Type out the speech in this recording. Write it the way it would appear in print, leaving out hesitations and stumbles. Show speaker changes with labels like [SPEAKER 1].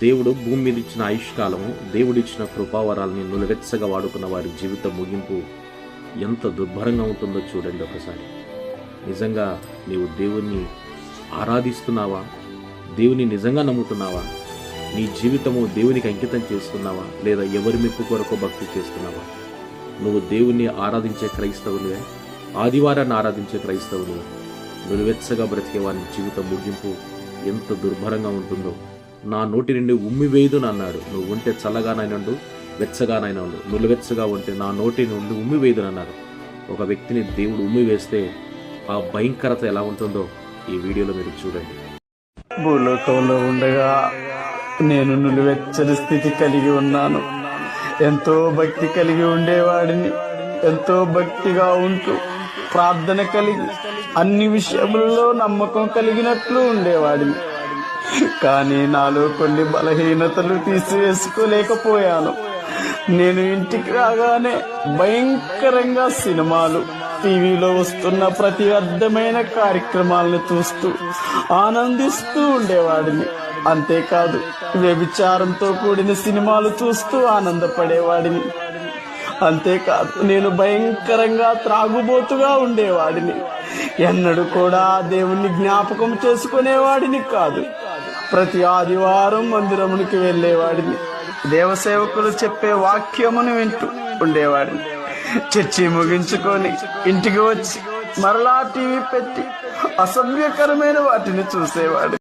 [SPEAKER 1] దేవుడు భూమి మీద ఇచ్చిన ఆయుష్కాలము, దేవుడిచ్చిన కృపావరాల్ని నులవెచ్చగా వాడుకున్న వారి జీవిత ముగింపు ఎంత దుర్భరంగా ఉంటుందో చూడండి ఒకసారి. నిజంగా నీవు దేవుణ్ణి ఆరాధిస్తున్నావా? దేవుని నిజంగా నమ్ముతున్నావా? నీ జీవితము దేవునికి అంకితం చేస్తున్నావా? లేదా ఎవరి మెప్పు కొరకు భక్తి చేస్తున్నావా? నువ్వు దేవుణ్ణి ఆరాధించే క్రైస్తవునివే, ఆదివారాన్ని ఆరాధించే క్రైస్తవునివే. నులివెచ్చగా బ్రతికే వారి జీవితం ముగింపు ఎంత దుర్భరంగా ఉంటుందో. నా నోటి నుండి ఉమ్మివేయుదును అన్నాడు. నువ్వు ఉంటే చల్లగానైనండు, వెచ్చగానైనండు. నులివెచ్చగా ఉంటే నా నోటి నుండి ఉమ్మివేయుదును అన్నారు. ఒక వ్యక్తిని దేవుడు ఉమ్మివేస్తే ఆ భయంకరత ఎలా ఉంటుందో ఈ వీడియోలో మీరు చూడండి.
[SPEAKER 2] భూలోకంలో ఉండగా నేను నులివెచ్చని స్థితి కలిగి ఉన్నాను. ఎంతో భక్తి కలిగి ఉండేవాడిని. ఎంతో భక్తిగా ఉంటూ ప్రార్థన కలిగి అన్ని విషయముల్లో నమ్మకం కలిగినట్లు ఉండేవాడిని. కానీ నాలో కొన్ని బలహీనతలు తీసివేసుకోలేకపోయాను. నేను ఇంటికి రాగానే భయంకరంగా సినిమాలు, టీవీలో వస్తున్న ప్రతి అర్థమైన కార్యక్రమాలను చూస్తూ ఆనందిస్తూ ఉండేవాడిని. అంతేకాదు, వ్యభిచారంతో కూడిన సినిమాలు చూస్తూ ఆనందపడేవాడిని. అంతేకాదు, నేను భయంకరంగా త్రాగుబోతుగా ఉండేవాడిని. ఎన్నడూ కూడా దేవుణ్ణి జ్ఞాపకం చేసుకునేవాడిని కాదు. ప్రతి ఆదివారం మందిరమునికి వెళ్ళేవాడిని. దేవసేవకులు చెప్పే వాక్యమును వింటూ ఉండేవాడిని. చర్చి ముగించుకొని ఇంటికి వచ్చి మరలా టీవీ పెట్టి అసభ్యకరమైన వాటిని చూసేవాడు.